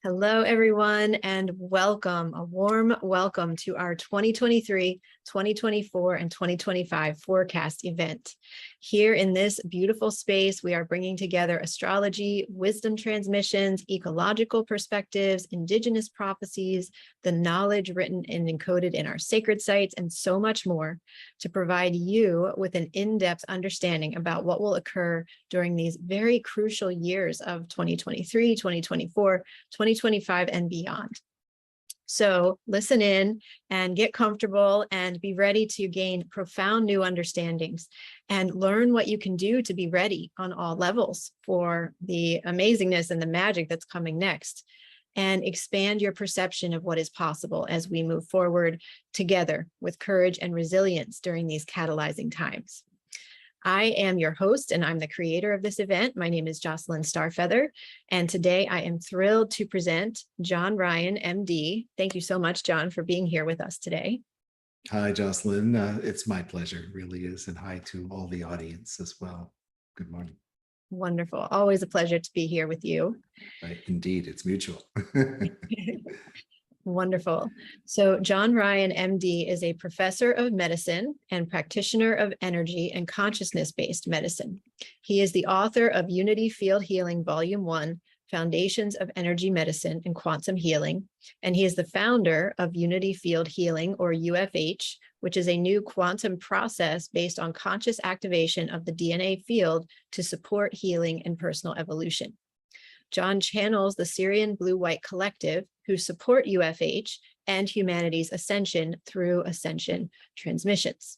Hello, everyone, and welcome, a warm welcome to our 2023, 2024, and 2025 forecast event. Here in this beautiful space, we are bringing together astrology, wisdom transmissions, ecological perspectives, indigenous prophecies, the knowledge written and encoded in our sacred sites, and so much more to provide you with an in-depth understanding about what will occur during these very crucial years of 2023, 2024, 2025 and beyond. So listen in and get comfortable and be ready to gain profound new understandings and learn what you can do to be ready on all levels for the amazingness and the magic that's coming next, and expand your perception of what is possible as we move forward together with courage and resilience during these catalyzing times. I am your host, and I'm the creator of this event. My name is Jocelyn Star Feather, and today I am thrilled to present John Ryan, MD. Thank you so much, John, for being here with us today. Hi, Jocelyn. It's my pleasure, it really is, and hi to all the audience as well. Good morning. Wonderful. Always a pleasure to be here with you. Indeed, it's mutual. Wonderful. So John Ryan, MD, is a professor of medicine and practitioner of energy and consciousness-based medicine. He is the author of Unity Field Healing, Volume 1, Foundations of Energy Medicine and Quantum Healing, and he is the founder of Unity Field Healing, or UFH, which is a new quantum process based on conscious activation of the DNA field to support healing and personal evolution. John channels the Syrian Blue-White Collective, who support UFH and humanity's ascension through ascension transmissions.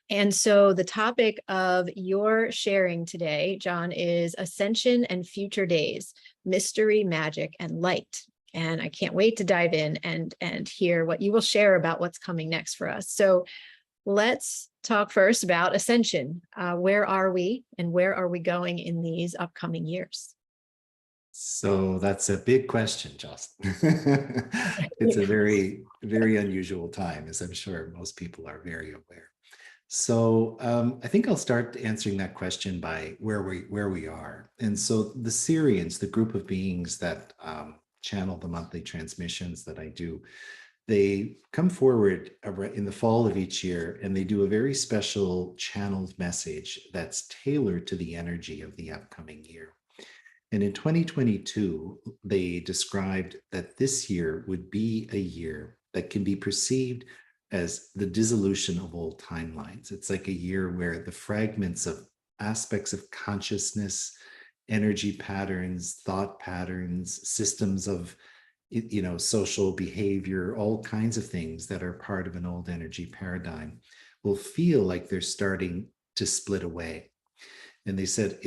And so the topic of your sharing today, John, is Ascension and Future Days, Mystery, Magic, and Light. And I can't wait to dive in and hear what you will share about what's coming next for us. So let's talk first about ascension. Where are we and where are we going in these upcoming years? So that's a big question, Justin. It's a very, very unusual time, as I'm sure most people are very aware. So I think I'll start answering that question by where we are. And so the Syrians, the group of beings that channel the monthly transmissions that I do, they come forward in the fall of each year, and they do a very special channeled message that's tailored to the energy of the upcoming year. And in 2022, they described that this year would be a year that can be perceived as the dissolution of old timelines. It's like a year where the fragments of aspects of consciousness, energy patterns, thought patterns, systems of, social behavior, all kinds of things that are part of an old energy paradigm will feel like they're starting to split away. And they said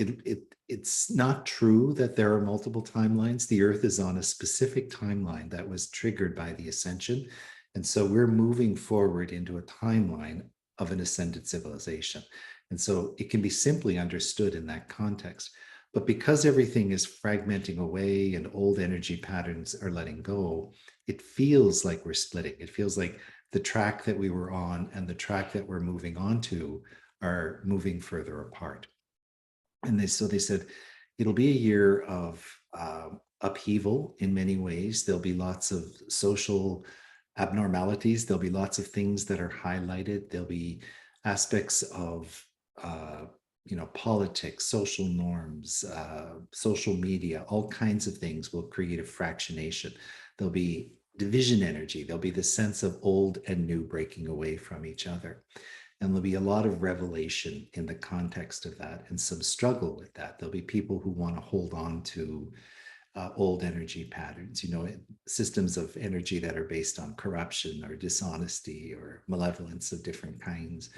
it's not true that there are multiple timelines. The Earth is on a specific timeline that was triggered by the ascension. And so we're moving forward into a timeline of an ascended civilization. And so it can be simply understood in that context. But because everything is fragmenting away and old energy patterns are letting go, it feels like we're splitting. It feels like the track that we were on and the track that we're moving on to are moving further apart. And they said, it'll be a year of upheaval in many ways. There'll be lots of social abnormalities. There'll be lots of things that are highlighted. There'll be aspects of, politics, social norms, social media, all kinds of things will create a fractionation. There'll be division energy. There'll be the sense of old and new breaking away from each other. And there'll be a lot of revelation in the context of that and some struggle with that. There'll be people who want to hold on to old energy patterns, systems of energy that are based on corruption or dishonesty or malevolence of different kinds.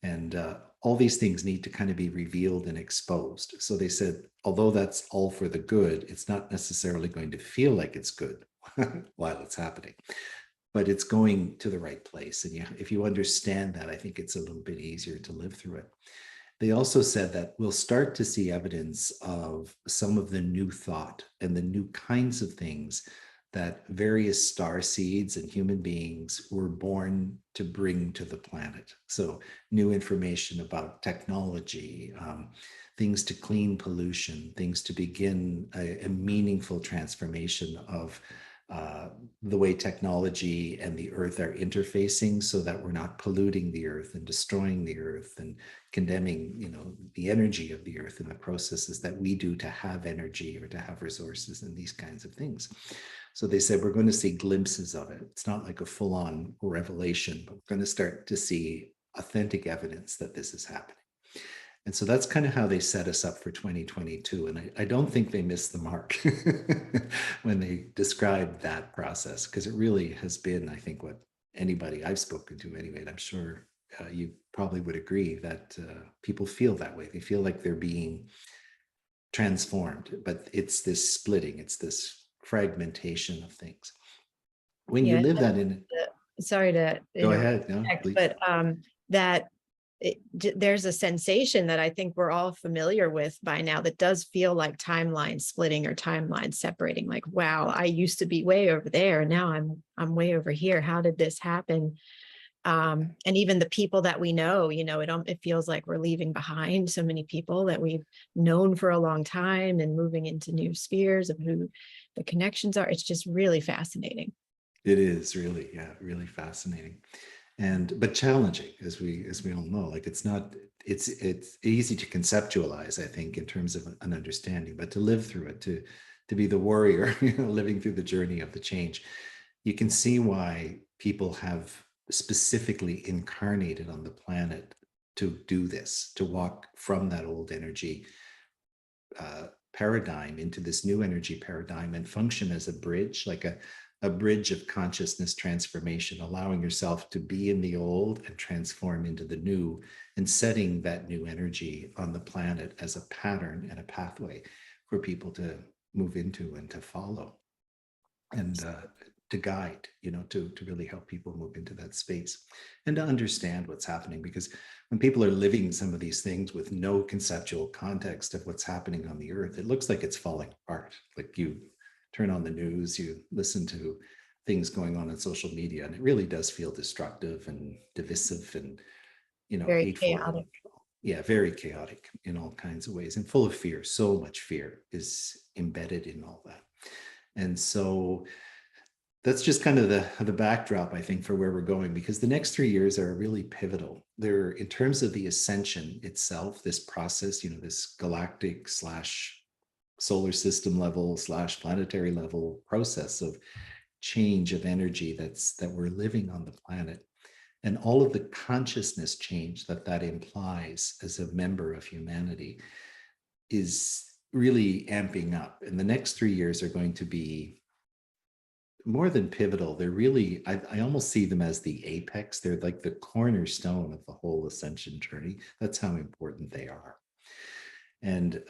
And all these things need to kind of be revealed and exposed. So they said, although that's all for the good, it's not necessarily going to feel like it's good while it's happening. But it's going to the right place. And if you understand that, I think it's a little bit easier to live through it. They also said that we'll start to see evidence of some of the new thought and the new kinds of things that various star seeds and human beings were born to bring to the planet. So new information about technology, things to clean pollution, things to begin a meaningful transformation of the way technology and the earth are interfacing, so that we're not polluting the earth and destroying the earth and condemning, the energy of the earth and the processes that we do to have energy or to have resources and these kinds of things. So they said, we're going to see glimpses of it. It's not like a full-on revelation, but we're going to start to see authentic evidence that this is happening. And so that's kind of how they set us up for 2022. And I don't think they missed the mark when they described that process, because it really has been, I think, what anybody I've spoken to anyway, and I'm sure you probably would agree that people feel that way. They feel like they're being transformed, but it's this splitting, it's this fragmentation of things. When you Yeah. live that in, Sorry to go interrupt, ahead, no, please. but that there's a sensation that I think we're all familiar with by now that does feel like timeline splitting or timeline separating. Like, wow, I used to be way over there, and now I'm way over here. How did this happen? And even the people that we know, it feels like we're leaving behind so many people that we've known for a long time and moving into new spheres of who the connections are. It's just really fascinating. It is really, yeah, really fascinating, but challenging, as we all know. Like, it's easy to conceptualize, I think, in terms of an understanding, but to live through it, to be the warrior, living through the journey of the change, you can see why people have specifically incarnated on the planet to do this, to walk from that old energy paradigm into this new energy paradigm and function as a bridge, like a bridge of consciousness transformation, allowing yourself to be in the old and transform into the new, and setting that new energy on the planet as a pattern and a pathway for people to move into and to follow, and to guide, to really help people move into that space and to understand what's happening. Because when people are living some of these things with no conceptual context of what's happening on the earth, it looks like it's falling apart. Like, you turn on the news, you listen to things going on social media, and it really does feel destructive and divisive and, Very hateful. chaotic. Yeah, very chaotic in all kinds of ways, and full of fear. So much fear is embedded in all that. And so that's just kind of the backdrop, I think, for where we're going, because the next 3 years are really pivotal. They're, in terms of the ascension itself, this process, this galactic / solar system level / planetary level process of change of energy that we're living on the planet, and all of the consciousness change that implies as a member of humanity, is really amping up. And the next 3 years are going to be more than pivotal. They're really, I almost see them as the apex. They're like the cornerstone of the whole ascension journey. That's how important they are. And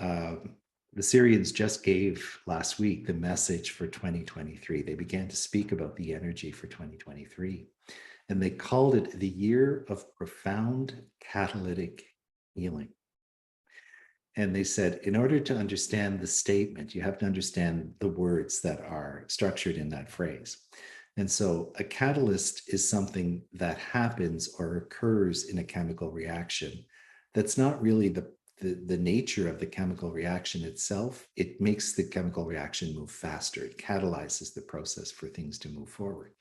the Syrians just gave last week the message for 2023. They began to speak about the energy for 2023, and they called it the year of profound catalytic healing. And they said, in order to understand the statement, you have to understand the words that are structured in that phrase. And so a catalyst is something that happens or occurs in a chemical reaction that's not really the nature of the chemical reaction itself. It makes the chemical reaction move faster. It catalyzes the process for things to move forward.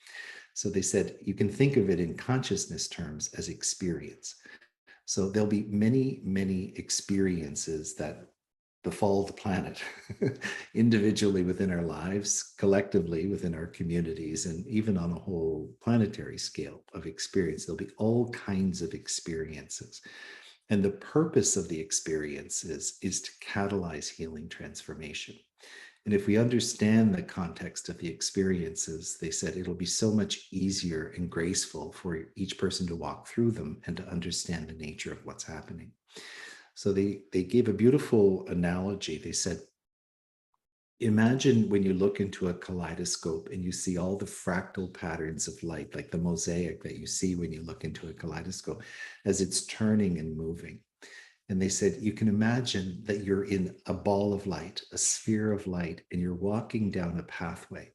So they said, you can think of it in consciousness terms as experience. So there'll be many, many experiences that befall the planet individually within our lives, collectively within our communities, and even on a whole planetary scale of experience. There'll be all kinds of experiences. And the purpose of the experiences is to catalyze healing transformation. And if we understand the context of the experiences, they said it'll be so much easier and graceful for each person to walk through them and to understand the nature of what's happening. So they gave a beautiful analogy. They said, imagine when you look into a kaleidoscope and you see all the fractal patterns of light, like the mosaic that you see when you look into a kaleidoscope as it's turning and moving. And they said, you can imagine that you're in a ball of light, a sphere of light, and you're walking down a pathway.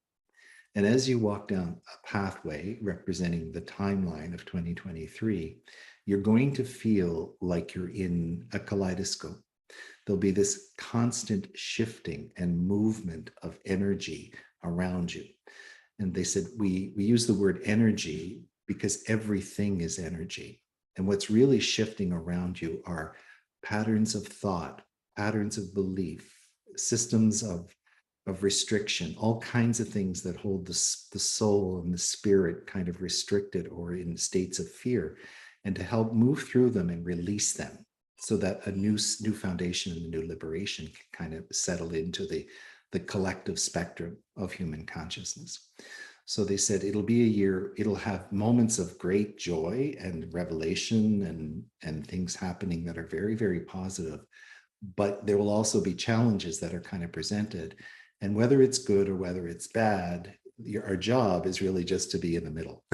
And as you walk down a pathway representing the timeline of 2023, you're going to feel like you're in a kaleidoscope. There'll be this constant shifting and movement of energy around you. And they said, we use the word energy because everything is energy. And what's really shifting around you are patterns of thought, patterns of belief, systems of restriction, all kinds of things that hold the soul and the spirit kind of restricted or in states of fear, and to help move through them and release them so that a new foundation and a new liberation can kind of settle into the collective spectrum of human consciousness. So they said it'll be a year, it'll have moments of great joy and revelation and things happening that are very, very positive. But there will also be challenges that are kind of presented. And whether it's good or whether it's bad, our job is really just to be in the middle,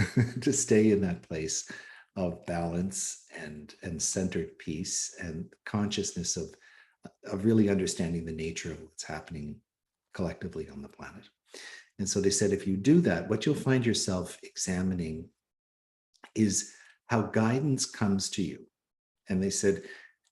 to stay in that place of balance and centered peace and consciousness of really understanding the nature of what's happening collectively on the planet. And so they said, if you do that, what you'll find yourself examining is how guidance comes to you. And they said,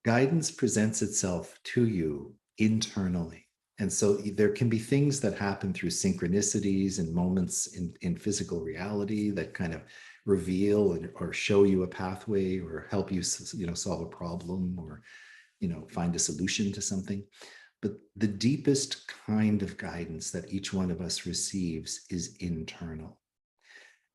guidance presents itself to you internally. And so there can be things that happen through synchronicities and moments in physical reality that kind of reveal or show you a pathway or help you, solve a problem or, find a solution to something. But the deepest kind of guidance that each one of us receives is internal.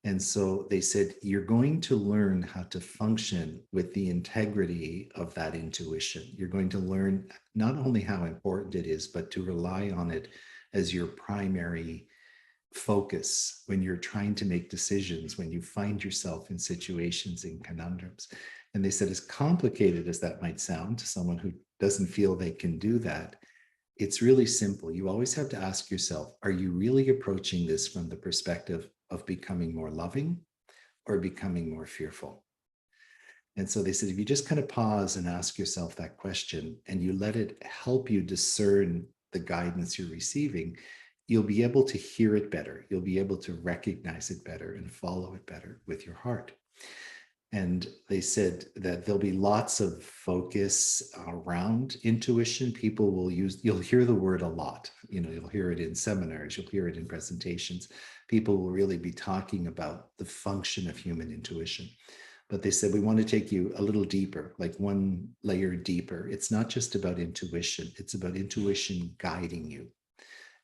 And so they said, you're going to learn how to function with the integrity of that intuition. You're going to learn not only how important it is, but to rely on it as your primary focus when you're trying to make decisions, when you find yourself in situations, in conundrums. And they said, as complicated as that might sound to someone who doesn't feel they can do that, it's really simple. You always have to ask yourself, are you really approaching this from the perspective of becoming more loving or becoming more fearful? And so they said, if you just kind of pause and ask yourself that question and you let it help you discern the guidance you're receiving, you'll be able to hear it better. You'll be able to recognize it better and follow it better with your heart. And they said that there'll be lots of focus around intuition. People will you'll hear the word a lot. You'll hear it in seminars, you'll hear it in presentations. People will really be talking about the function of human intuition. But they said, we want to take you a little deeper, like one layer deeper. It's not just about intuition, it's about intuition guiding you.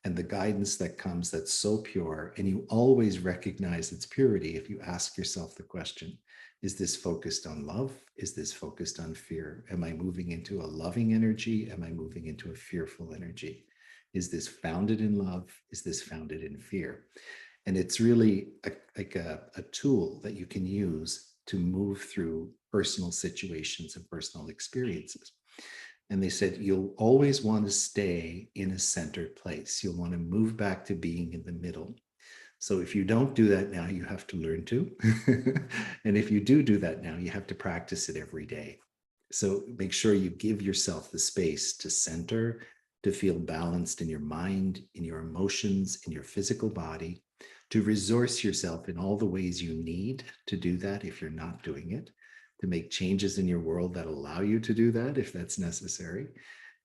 And the guidance that comes that's so pure, and you always recognize its purity if you ask yourself the question, is this focused on love? Is this focused on fear? Am I moving into a loving energy? Am I moving into a fearful energy? Is this founded in love? Is this founded in fear? And it's really like a tool that you can use to move through personal situations and personal experiences. And they said, you'll always want to stay in a centered place. You'll want to move back to being in the middle. So if you don't do that now, you have to learn to. And if you do that now, you have to practice it every day. So make sure you give yourself the space to center, to feel balanced in your mind, in your emotions, in your physical body, to resource yourself in all the ways you need to do that if you're not doing it, to make changes in your world that allow you to do that if that's necessary,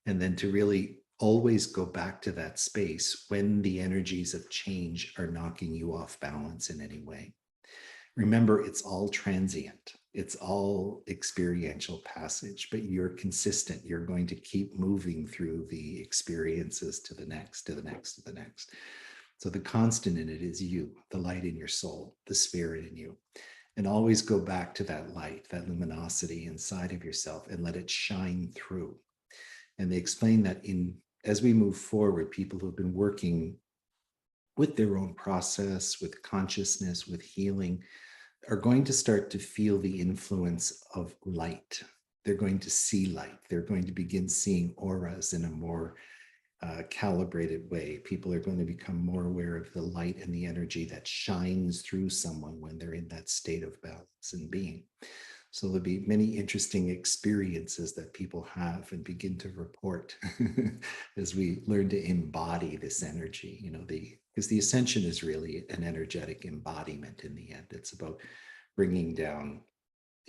and then to really always go back to that space when the energies of change are knocking you off balance in any way. Remember, it's all transient. It's all experiential passage, but you're consistent. You're going to keep moving through the experiences to the next, to the next, to the next. So the constant in it is you, the light in your soul, the spirit in you. And always go back to that light, that luminosity inside of yourself, and let it shine through. And they explain that as we move forward, people who have been working with their own process, with consciousness, with healing, are going to start to feel the influence of light. They're going to see light. They're going to begin seeing auras in a more calibrated way. People are going to become more aware of the light and the energy that shines through someone when they're in that state of balance and being. So there'll be many interesting experiences that people have and begin to report as we learn to embody this energy, because the ascension is really an energetic embodiment in the end. It's about bringing down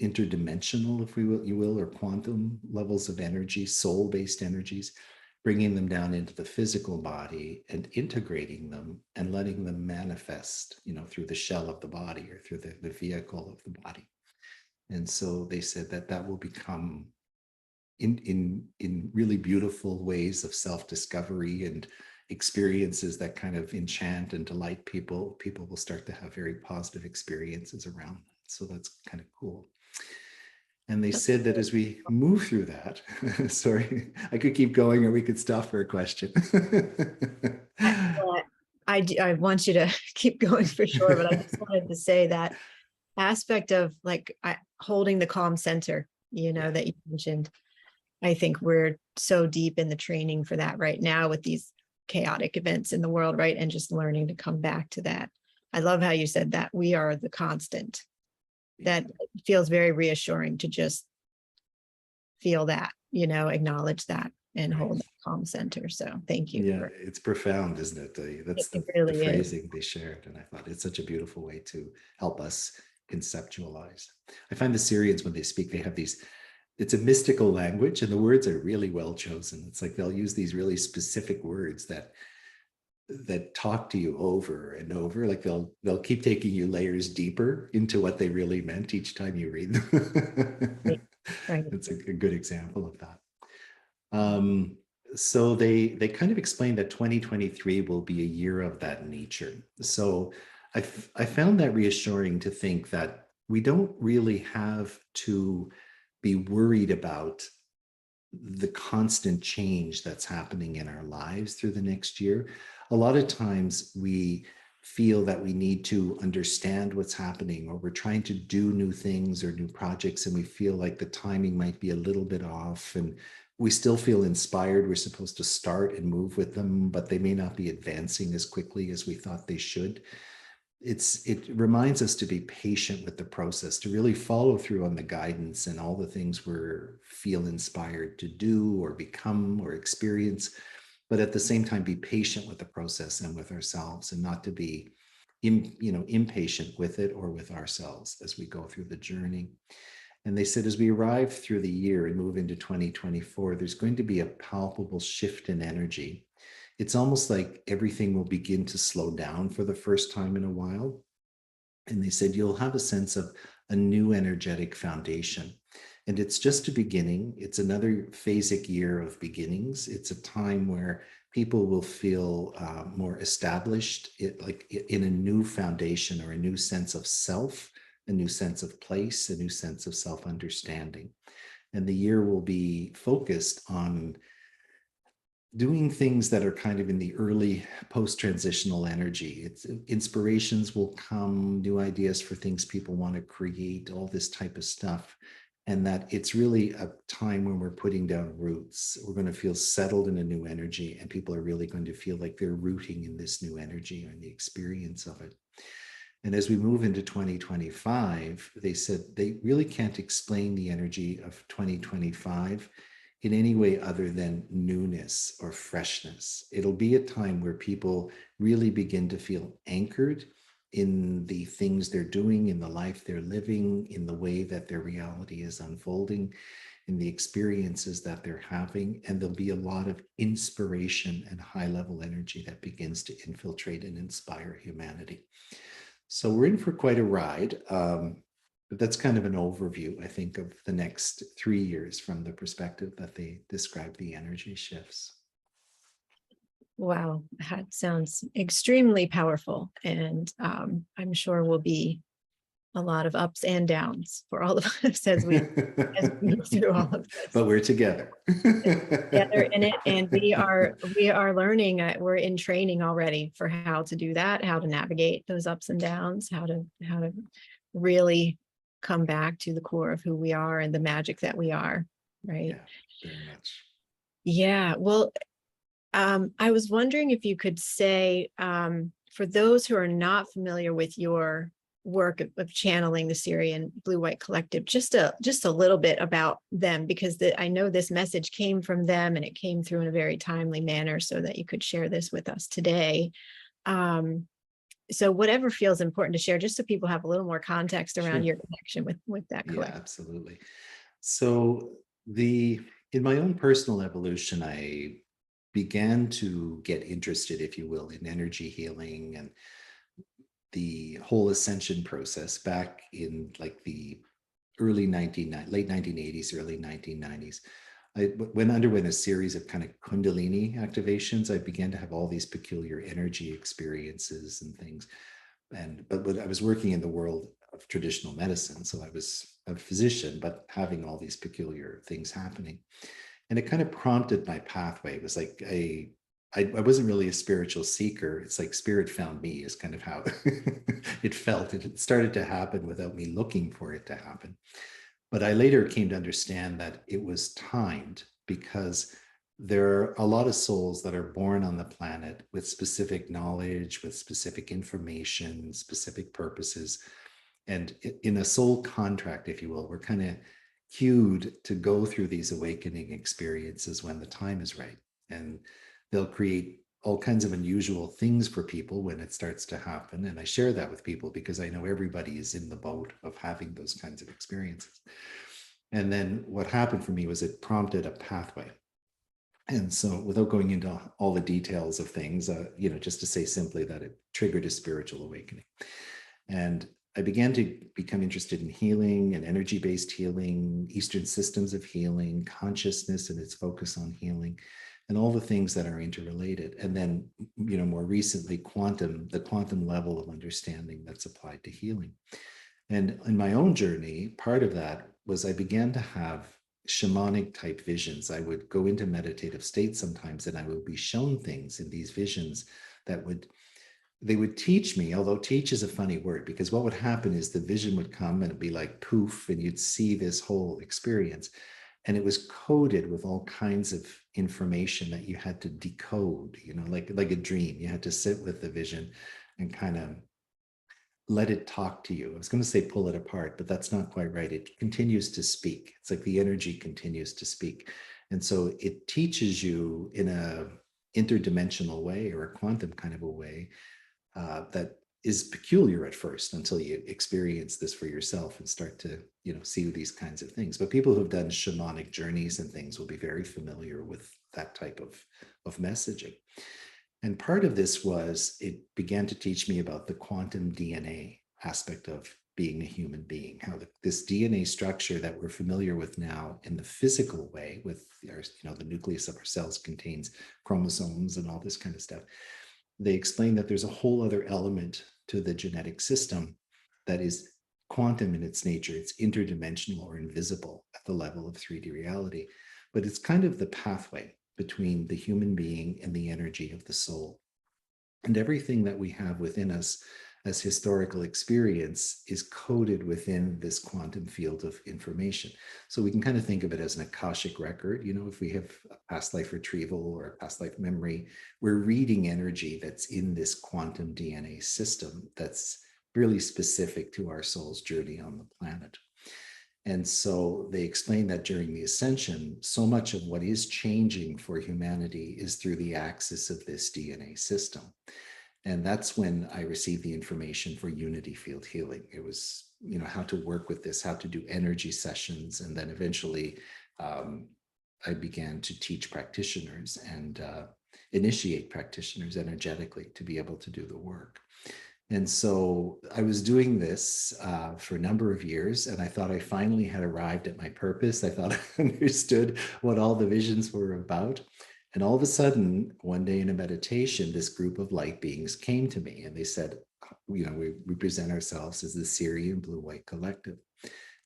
interdimensional, if you will, or quantum levels of energy, soul-based energies, bringing them down into the physical body and integrating them and letting them manifest, through the shell of the body or through the vehicle of the body. And so they said that will become in really beautiful ways of self-discovery and experiences that kind of enchant and delight people. People will start to have very positive experiences around that. So that's kind of cool. And they said that as we move through that, sorry, I could keep going or we could stop for a question. I want you to keep going for sure, but I just wanted to say that aspect of like holding the calm center, that you mentioned. I think we're so deep in the training for that right now with these chaotic events in the world, right? And just learning to come back to that. I love how you said that we are the constant. That feels very reassuring to just feel that, acknowledge that and hold that calm center. So thank you. Yeah, it's profound, isn't it? That's the phrasing they shared. And I thought it's such a beautiful way to help us conceptualize. I find the Syrians, when they speak, they have it's a mystical language and the words are really well chosen. It's like they'll use these really specific words that talk to you over and over. Like they'll keep taking you layers deeper into what they really meant each time you read them. Right. It's a good example of that. So they kind of explained that 2023 will be a year of that nature. So I found that reassuring to think that we don't really have to be worried about the constant change that's happening in our lives through the next year. A lot of times we feel that we need to understand what's happening, or we're trying to do new things or new projects, and we feel like the timing might be a little bit off, and we still feel inspired. We're supposed to start and move with them, but they may not be advancing as quickly as we thought they should. It reminds us to be patient with the process, to really follow through on the guidance and all the things we feel inspired to do or become or experience, but at the same time be patient with the process and with ourselves, and not to be impatient with it or with ourselves as we go through the journey. And they said, as we arrive through the year and move into 2024, there's going to be a palpable shift in energy. It's almost like everything will begin to slow down for the first time in a while. And they said, you'll have a sense of a new energetic foundation. And it's just a beginning. It's another phasic year of beginnings. It's a time where people will feel more established, like in a new foundation or a new sense of self, a new sense of place, a new sense of self-understanding. And the year will be focused on doing things that are kind of in the early post-transitional energy. Inspirations will come, new ideas for things people want to create, all this type of stuff. And that it's really a time when we're putting down roots. We're going to feel settled in a new energy, and people are really going to feel like they're rooting in this new energy and the experience of it. And as we move into 2025, they said they really can't explain the energy of 2025 in any way other than newness or freshness. It'll be a time where people really begin to feel anchored in the things they're doing, in the life they're living, in the way that their reality is unfolding, in the experiences that they're having. And there'll be a lot of inspiration and high-level energy that begins to infiltrate and inspire humanity. So we're in for quite a ride. But that's kind of an overview, I think, of the next 3 years from the perspective that they describe the energy shifts. Wow, that sounds extremely powerful. And I'm sure will be a lot of ups and downs for all of us as we move through all of this. But we're together. Together in it, and we are learning. We're in training already for how to do that, how to navigate those ups and downs, how to really come back to the core of who we are and the magic that we are, right? Yeah, very much. Yeah, well, I was wondering if you could say, for those who are not familiar with your work of channeling the Syrian Blue-White Collective, just a little bit about them, because I know this message came from them and it came through in a very timely manner, so that you could share this with us today. So whatever feels important to share, just so people have a little more context around Sure. your connection with that Yeah, collective. absolutely. So in my own personal evolution, I began to get interested, if you will, in energy healing and the whole ascension process back in like the late 1980s, early 1990s. Underwent a series of kind of Kundalini activations. I began to have all these peculiar energy experiences and things. But I was working in the world of traditional medicine, so I was a physician, but having all these peculiar things happening, and it kind of prompted my pathway. It was like I wasn't really a spiritual seeker. It's like spirit found me is kind of how it felt. It started to happen without me looking for it to happen. But I later came to understand that it was timed because there are a lot of souls that are born on the planet with specific knowledge, with specific information, specific purposes. And in a soul contract, if you will, we're kind of cued to go through these awakening experiences when the time is right. And they'll create all kinds of unusual things for people when it starts to happen. And I share that with people because I know everybody is in the boat of having those kinds of experiences. And then what happened for me was it prompted a pathway. And so, without going into all the details of things, just to say simply that it triggered a spiritual awakening. And I began to become interested in healing and energy based healing, Eastern systems of healing, consciousness and its focus on healing, and all the things that are interrelated. And then, more recently, the quantum level of understanding that's applied to healing. And in my own journey, part of that was I began to have shamanic type visions. I would go into meditative states sometimes and I would be shown things in these visions that they would teach me, although teach is a funny word, because what would happen is the vision would come and it'd be like poof, and you'd see this whole experience. And it was coded with all kinds of information that you had to decode, like a dream. You had to sit with the vision and kind of let it talk to you. I was going to say pull it apart, but that's not quite right. It continues to speak. It's like the energy continues to speak. And so it teaches you in a interdimensional way or a quantum kind of a way that is peculiar at first until you experience this for yourself and start to see these kinds of things. But people who've done shamanic journeys and things will be very familiar with that type of messaging. And part of this was it began to teach me about the quantum DNA aspect of being a human being, how this DNA structure that we're familiar with now in the physical way with the nucleus of our cells contains chromosomes and all this kind of stuff. They explain that there's a whole other element to the genetic system that is quantum in its nature. It's interdimensional or invisible at the level of 3D reality, but it's kind of the pathway between the human being and the energy of the soul. And everything that we have within us as historical experience is coded within this quantum field of information. So we can kind of think of it as an Akashic record. If we have a past life retrieval or a past life memory, we're reading energy that's in this quantum DNA system that's really specific to our soul's journey on the planet. And so they explain that during the ascension, so much of what is changing for humanity is through the axis of this DNA system. And that's when I received the information for unity field healing. It was, how to work with this, how to do energy sessions. And then eventually I began to teach practitioners and initiate practitioners energetically to be able to do the work. And so I was doing this for a number of years, and I thought I finally had arrived at my purpose. I thought I understood what all the visions were about. And all of a sudden, one day in a meditation, this group of light beings came to me and they said, we present ourselves as the Syrian Blue White Collective.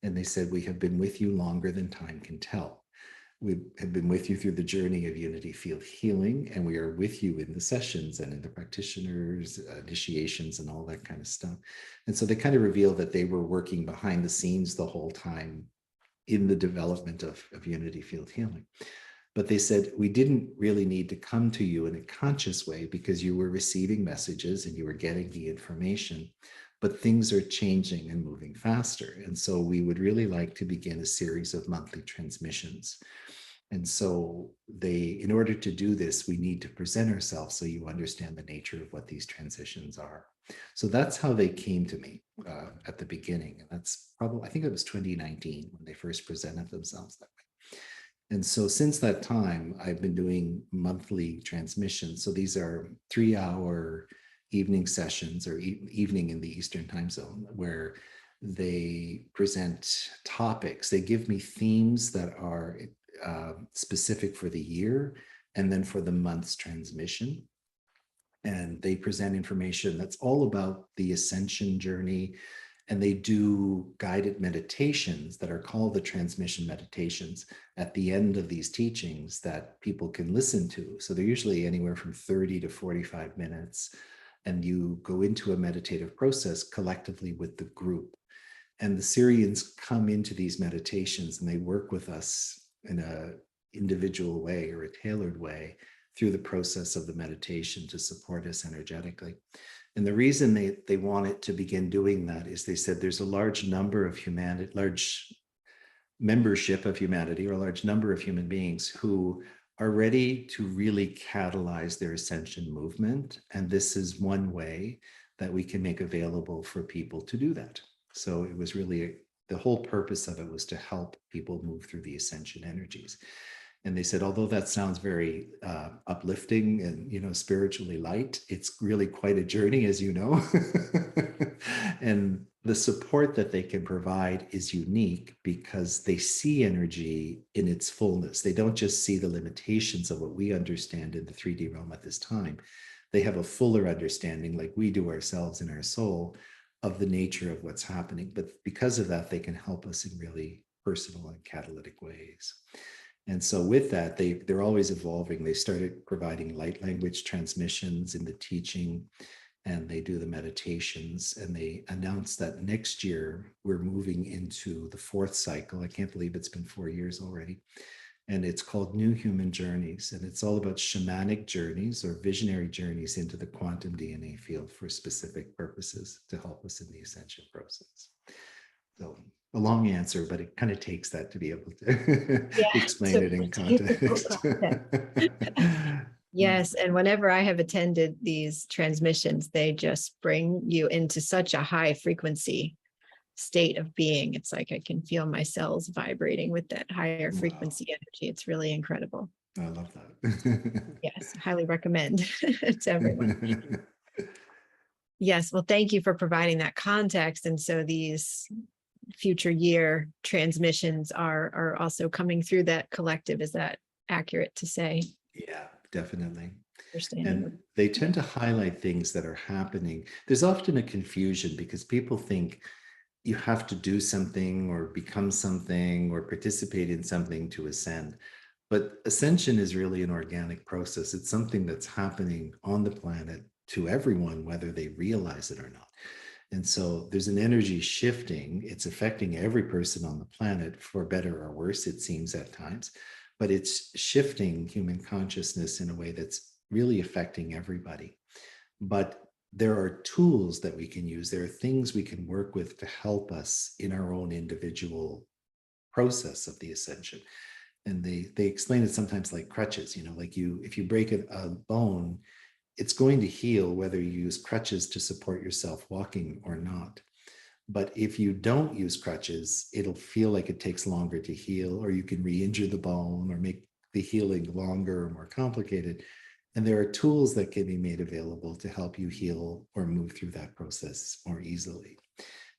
And they said, we have been with you longer than time can tell. We have been with you through the journey of unity field healing, and we are with you in the sessions and in the practitioners, initiations, and all that kind of stuff. And so they kind of revealed that they were working behind the scenes the whole time in the development of unity field healing. But they said, we didn't really need to come to you in a conscious way because you were receiving messages and you were getting the information, but things are changing and moving faster. And so we would really like to begin a series of monthly transmissions. And so in order to do this, we need to present ourselves so you understand the nature of what these transitions are. So that's how they came to me at the beginning. And that's probably, I think it was 2019 when they first presented themselves that way. And so since that time, I've been doing monthly transmissions. So these are 3-hour evening sessions, or evening in the Eastern time zone, where they present topics. They give me themes that are specific for the year and then for the month's transmission. And they present information that's all about the ascension journey. And they do guided meditations that are called the transmission meditations at the end of these teachings that people can listen to. So they're usually anywhere from 30 to 45 minutes. And you go into a meditative process collectively with the group. And the Syrians come into these meditations and they work with us in an individual way or a tailored way through the process of the meditation to support us energetically. And the reason they wanted to begin doing that is they said there's a large number of humanity, large membership of humanity, or a large number of human beings who are ready to really catalyze their ascension movement. And this is one way that we can make available for people to do that. So it was really, the whole purpose of it was to help people move through the ascension energies. And they said, although that sounds very uplifting and, spiritually light, it's really quite a journey, as you know. And the support that they can provide is unique because they see energy in its fullness. They don't just see the limitations of what we understand in the 3D realm at this time. They have a fuller understanding, like we do ourselves in our soul, of the nature of what's happening. But because of that, they can help us in really personal and catalytic ways. And so with that, they're always evolving. They started providing light language transmissions in the teaching, and they do the meditations. And they announced that next year, we're moving into the 4th cycle. I can't believe it's been 4 years already. And it's called New Human Journeys. And it's all about shamanic journeys or visionary journeys into the quantum DNA field for specific purposes to help us in the ascension process. So a long answer, but it kind of takes that to be able to explain it in context. Yes. And whenever I have attended these transmissions, they just bring you into such a high frequency state of being. It's like I can feel my cells vibrating with that higher frequency energy. It's really incredible. I love that. Yes, highly recommend to everyone. Yes, well, thank you for providing that context. And so these future year transmissions are also coming through that collective. Is that accurate to say? Yeah, definitely. Understanding. And they tend to highlight things that are happening. There's often a confusion because people think you have to do something or become something or participate in something to ascend. But ascension is really an organic process. It's something that's happening on the planet to everyone, whether they realize it or not. And so there's an energy shifting. It's affecting every person on the planet, for better or worse, it seems at times. But it's shifting human consciousness in a way that's really affecting everybody. But there are tools that we can use. There are things we can work with to help us in our own individual process of the ascension. And they explain it sometimes like crutches, like if you break a bone, it's going to heal whether you use crutches to support yourself walking or not. But if you don't use crutches, it'll feel like it takes longer to heal, or you can re-injure the bone or make the healing longer or more complicated. And there are tools that can be made available to help you heal or move through that process more easily.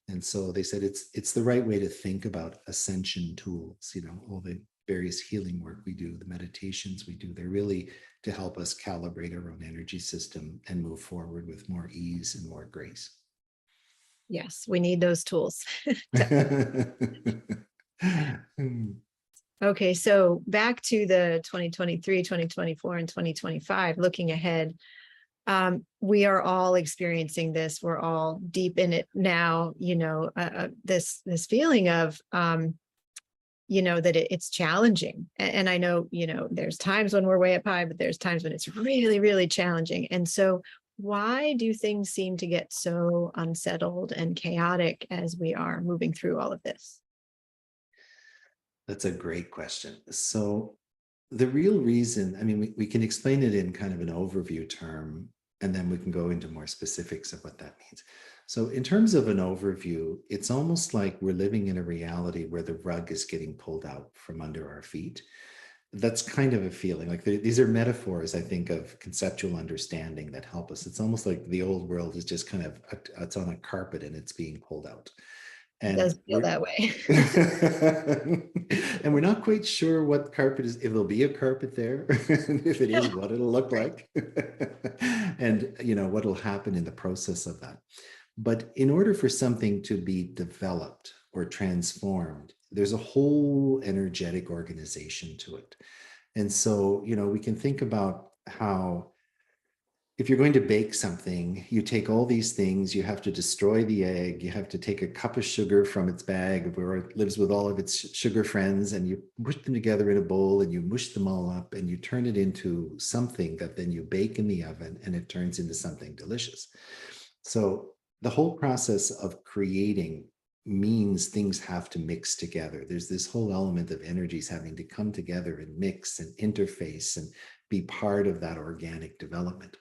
And so they said it's the right way to think about ascension tools, all the various healing work we do, the meditations we do, they're really to help us calibrate our own energy system and move forward with more ease and more grace. Yes, we need those tools. Okay, so back to the 2023, 2024, and 2025, looking ahead, we are all experiencing this. We're all deep in it now, this feeling of, that it's challenging. And I know, there's times when we're way up high, but there's times when it's really, really challenging. And so why do things seem to get so unsettled and chaotic as we are moving through all of this? That's a great question. So the real reason, I mean, we can explain it in kind of an overview term, and then we can go into more specifics of what that means. So in terms of an overview, it's almost like we're living in a reality where the rug is getting pulled out from under our feet. That's kind of a feeling. Like these are metaphors, I think, of conceptual understanding that help us. It's almost like the old world is just kind of, it's on a carpet and it's being pulled out. It And does feel that way. and we're not quite sure what carpet is, if there'll be a carpet there, and if it is, what it'll look Right. like, and what will happen in the process of that. But in order for something to be developed or transformed, there's a whole energetic organization to it. And so, we can think about how if you're going to bake something, you take all these things, you have to destroy the egg, you have to take a cup of sugar from its bag where it lives with all of its sugar friends, and you push them together in a bowl and you mush them all up and you turn it into something that then you bake in the oven and it turns into something delicious. So the whole process of creating means things have to mix together. There's this whole element of energies having to come together and mix and interface and be part of that organic development.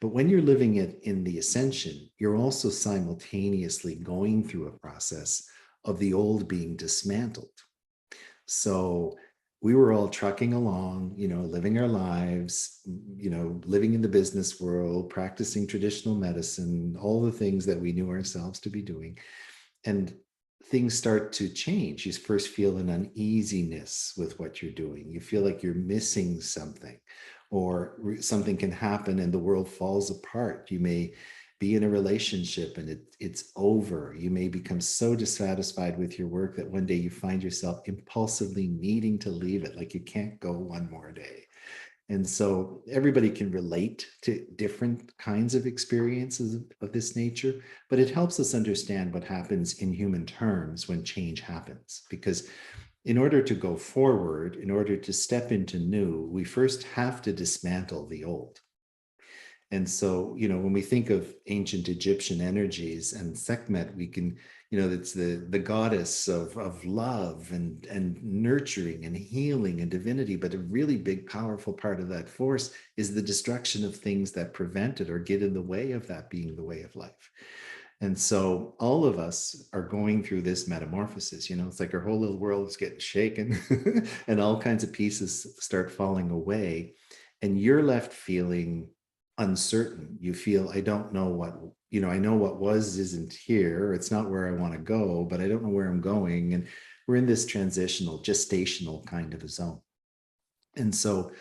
But when you're living it in the ascension, you're also simultaneously going through a process of the old being dismantled. So we were all trucking along, living our lives, living in the business world, practicing traditional medicine, all the things that we knew ourselves to be doing. And things start to change. You first feel an uneasiness with what you're doing. You feel like you're missing something, or something can happen and the world falls apart. You may be in a relationship and it's over. You may become so dissatisfied with your work that one day you find yourself impulsively needing to leave it, like you can't go one more day. And so everybody can relate to different kinds of experiences of this nature, but it helps us understand what happens in human terms when change happens. Because in order to go forward, in order to step into new, we first have to dismantle the old. And so, when we think of ancient Egyptian energies and Sekhmet, we can, it's the goddess of love and nurturing and healing and divinity. But a really big, powerful part of that force is the destruction of things that prevent it or get in the way of that being the way of life. And so all of us are going through this metamorphosis. It's like our whole little world is getting shaken and all kinds of pieces start falling away. And you're left feeling uncertain. You feel, I don't know what, I know what was isn't here. It's not where I want to go, but I don't know where I'm going. And we're in this transitional, gestational kind of a zone. And so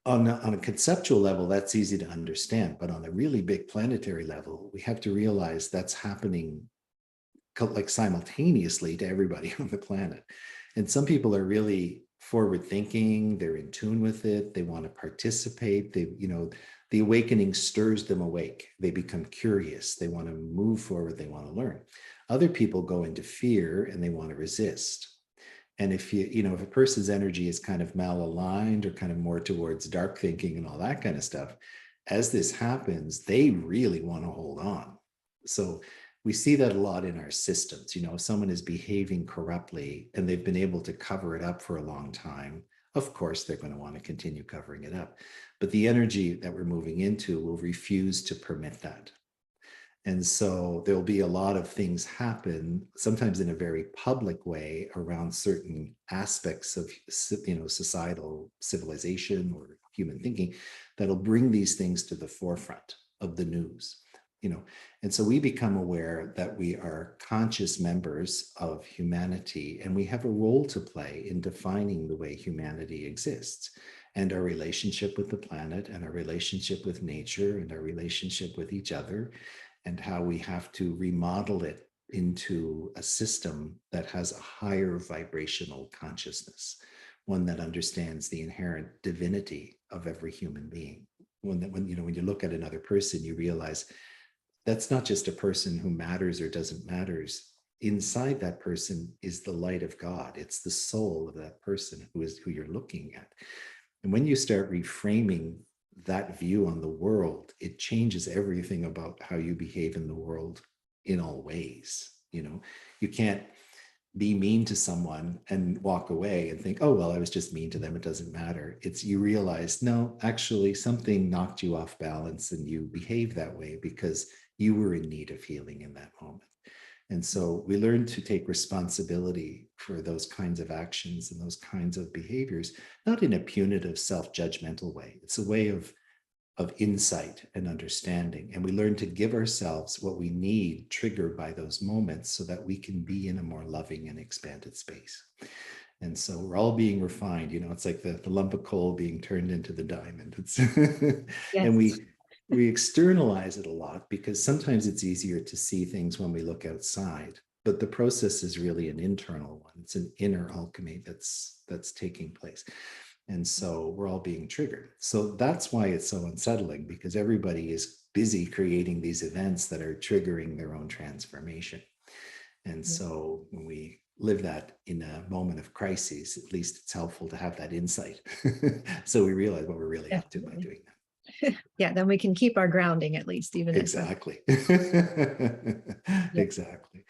on a conceptual level, that's easy to understand. But on a really big planetary level, we have to realize that's happening like simultaneously to everybody on the planet. And some people are really forward thinking, they're in tune with it, they want to participate, the awakening stirs them awake, they become curious, they want to move forward, they want to learn. Other people go into fear and they want to resist. And if if a person's energy is kind of malaligned or kind of more towards dark thinking and all that kind of stuff, as this happens, they really want to hold on. So we see that a lot in our systems. If someone is behaving corruptly and they've been able to cover it up for a long time, of course, they're going to want to continue covering it up. But the energy that we're moving into will refuse to permit that. And so there'll be a lot of things happen, sometimes in a very public way, around certain aspects of societal civilization or human thinking that'll bring these things to the forefront of the news. And so we become aware that we are conscious members of humanity, and we have a role to play in defining the way humanity exists, and our relationship with the planet, and our relationship with nature, and our relationship with each other, and how we have to remodel it into a system that has a higher vibrational consciousness, one that understands the inherent divinity of every human being. When you look at another person, you realize that's not just a person who matters or doesn't matters. Inside that person is the light of God. It's the soul of that person who you're looking at. And when you start reframing that view on the world, it changes everything about how you behave in the world in all ways. You can't be mean to someone and walk away and think, oh, well, I was just mean to them. It doesn't matter. It's you realize, no, actually something knocked you off balance and you behave that way because you were in need of healing in that moment. And so we learn to take responsibility for those kinds of actions and those kinds of behaviors, not in a punitive, self-judgmental way. It's a way of insight and understanding. And we learn to give ourselves what we need triggered by those moments so that we can be in a more loving and expanded space. And so we're all being refined. It's like the lump of coal being turned into the diamond. It's Yes. and we externalize it a lot because sometimes it's easier to see things when we look outside. But the process is really an internal one. It's an inner alchemy that's taking place. And so we're all being triggered. So that's why it's so unsettling, because everybody is busy creating these events that are triggering their own transformation. And so when we live that in a moment of crises, at least it's helpful to have that insight. So we realize what we're really up to by doing that. Yeah, then we can keep our grounding at least, even Exactly. Exactly.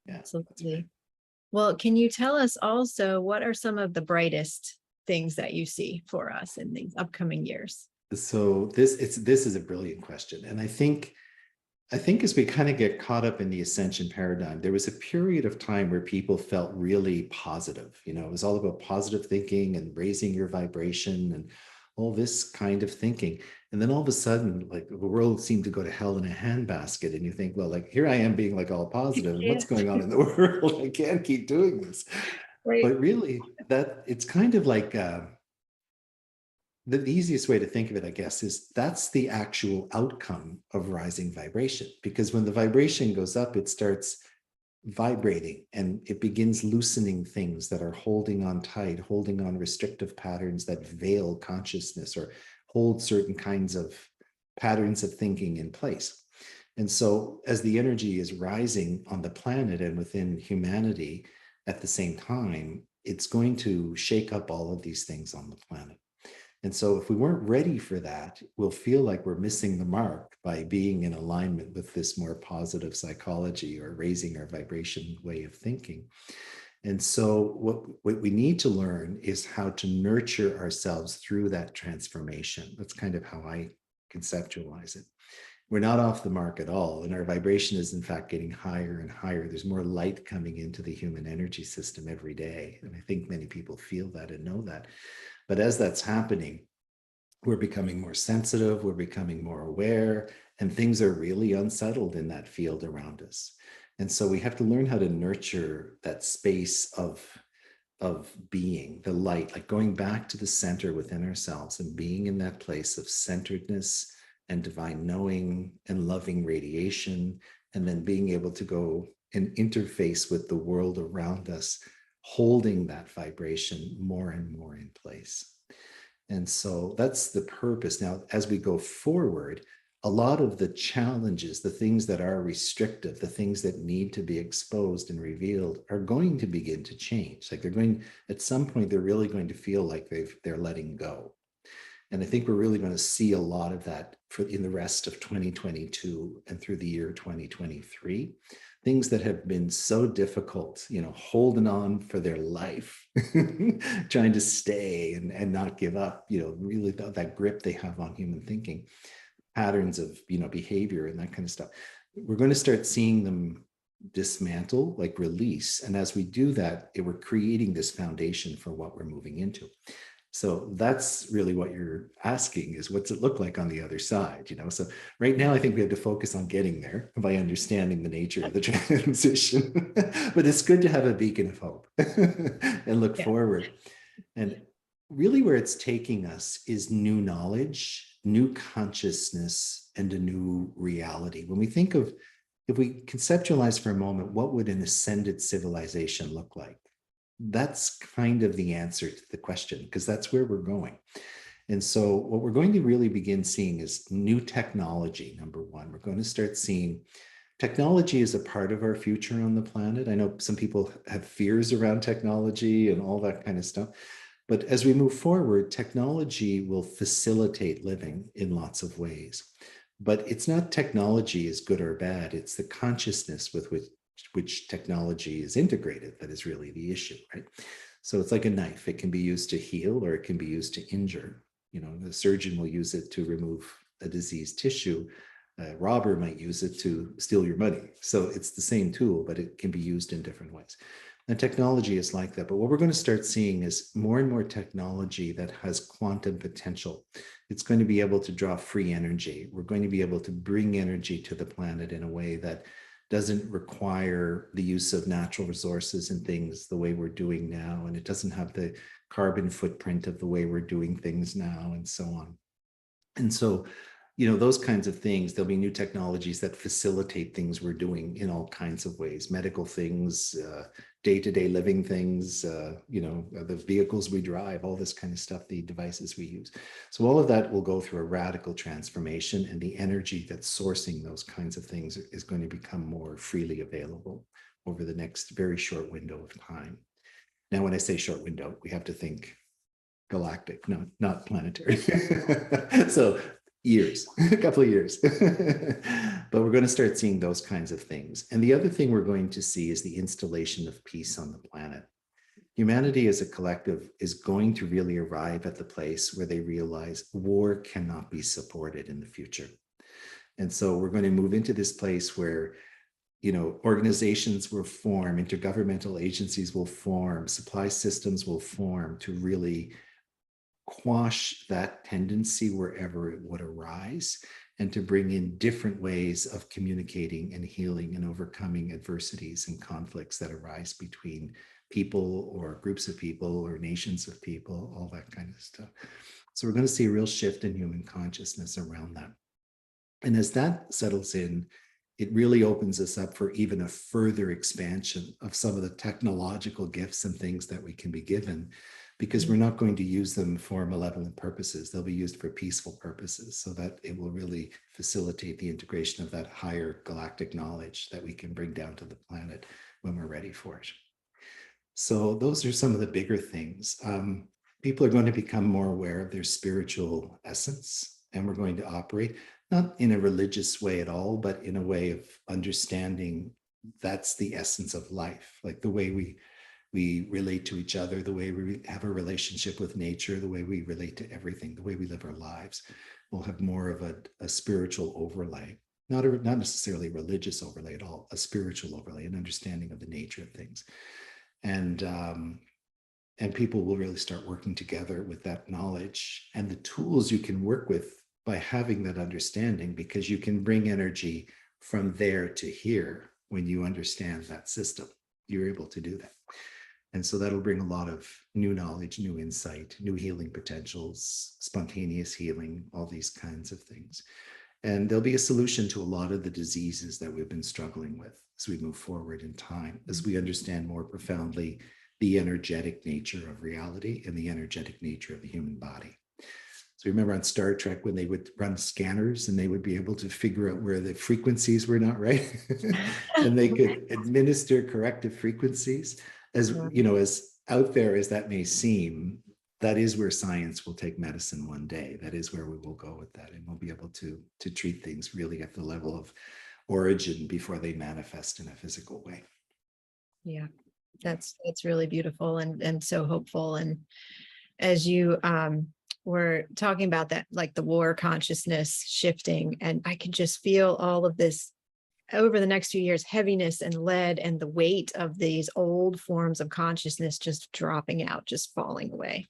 Yeah. Absolutely. Right. Well, can you tell us also what are some of the brightest things that you see for us in these upcoming years? So this is a brilliant question. And I think as we kind of get caught up in the ascension paradigm, there was a period of time where people felt really positive. It was all about positive thinking and raising your vibration and all this kind of thinking. And then all of a sudden, like the world seemed to go to hell in a handbasket. And you think, well, like here I am being like all positive, and what's going on in the world? I can't keep doing this. Right. But really, that it's kind of like the easiest way to think of it, I guess, is that's the actual outcome of rising vibration. Because when the vibration goes up, it starts vibrating and it begins loosening things that are holding on tight, holding on restrictive patterns that veil consciousness or hold certain kinds of patterns of thinking in place. And so as the energy is rising on the planet and within humanity at the same time, it's going to shake up all of these things on the planet. And so if we weren't ready for that, we'll feel like we're missing the mark by being in alignment with this more positive psychology or raising our vibration way of thinking. And so what we need to learn is how to nurture ourselves through that transformation. That's kind of how I conceptualize it. We're not off the mark at all. And our vibration is in fact getting higher and higher. There's more light coming into the human energy system every day. And I think many people feel that and know that. But as that's happening, we're becoming more sensitive, we're becoming more aware, and things are really unsettled in that field around us. And so we have to learn how to nurture that space of being, the light, like going back to the center within ourselves and being in that place of centeredness and divine knowing and loving radiation, and then being able to go and interface with the world around us, holding that vibration more and more in place. And so that's the purpose. Now, as we go forward, a lot of the challenges, the things that are restrictive, the things that need to be exposed and revealed are going to begin to change. Like at some point, they're really going to feel like they're letting go. And I think we're really going to see a lot of that in the rest of 2022 and through the year 2023. Things that have been so difficult, holding on for their life, trying to stay and not give up, really that grip they have on human thinking, patterns of, behavior and that kind of stuff. We're going to start seeing them dismantle, like release. And as we do that, we're creating this foundation for what we're moving into. So that's really what you're asking is what's it look like on the other side, So right now, I think we have to focus on getting there by understanding the nature of the transition. But it's good to have a beacon of hope and look forward. And really where it's taking us is new knowledge, new consciousness, and a new reality. When we think of, if we conceptualize for a moment, what would an ascended civilization look like? That's kind of the answer to the question, because that's where we're going. And so what we're going to really begin seeing is new technology, number one. We're going to start seeing technology is a part of our future on the planet. I know some people have fears around technology and all that kind of stuff. But as we move forward, technology will facilitate living in lots of ways. But it's not technology is good or bad. It's the consciousness with which technology is integrated that is really the issue, right? So it's like a knife. It can be used to heal or it can be used to injure. You know, the surgeon will use it to remove a diseased tissue. A robber might use it to steal your money. So it's the same tool, but it can be used in different ways. And technology is like that. But what we're going to start seeing is more and more technology that has quantum potential. It's going to be able to draw free energy. We're going to be able to bring energy to the planet in a way that doesn't require the use of natural resources and things the way we're doing now. And it doesn't have the carbon footprint of the way we're doing things now, and so on. And so, you know, those kinds of things, there'll be new technologies that facilitate things we're doing in all kinds of ways, medical things, day-to-day living things, you know, the vehicles we drive, all this kind of stuff, the devices we use. So all of that will go through a radical transformation, and the energy that's sourcing those kinds of things is going to become more freely available over the next very short window of time. Now, when I say short window, we have to think galactic, not planetary. So years, a couple of years. But we're going to start seeing those kinds of things. And the other thing we're going to see is the installation of peace on the planet. Humanity as a collective is going to really arrive at the place where they realize war cannot be supported in the future. And so we're going to move into this place where, you know, organizations will form, intergovernmental agencies will form, supply systems will form to really quash that tendency wherever it would arise, and to bring in different ways of communicating and healing and overcoming adversities and conflicts that arise between people or groups of people or nations of people, all that kind of stuff. So we're going to see a real shift in human consciousness around that. And as that settles in, it really opens us up for even a further expansion of some of the technological gifts and things that we can be given, because we're not going to use them for malevolent purposes. They'll be used for peaceful purposes, so that it will really facilitate the integration of that higher galactic knowledge that we can bring down to the planet when we're ready for it. So those are some of the bigger things. People are going to become more aware of their spiritual essence, and we're going to operate not in a religious way at all, but in a way of understanding that's the essence of life, like the way we relate to each other, the way we have a relationship with nature, the way we relate to everything, the way we live our lives. We'll have more of a spiritual overlay, not necessarily religious overlay at all, a spiritual overlay, an understanding of the nature of things. And people will really start working together with that knowledge and the tools you can work with by having that understanding, because you can bring energy from there to here when you understand that system. You're able to do that. And so that'll bring a lot of new knowledge, new insight, new healing potentials, spontaneous healing, all these kinds of things. And there'll be a solution to a lot of the diseases that we've been struggling with as we move forward in time, as we understand more profoundly the energetic nature of reality and the energetic nature of the human body. So remember on Star Trek when they would run scanners and they would be able to figure out where the frequencies were not right, and they could administer corrective frequencies. As you know, as out there as that may seem, that is where science will take medicine one day. That is where we will go with that, and we'll be able to treat things really at the level of origin before they manifest in a physical way. Yeah, that's really beautiful and so hopeful. And as you were talking about that, like the war consciousness shifting, and I can just feel all of this over the next few years, heaviness and lead and the weight of these old forms of consciousness just dropping out, just falling away.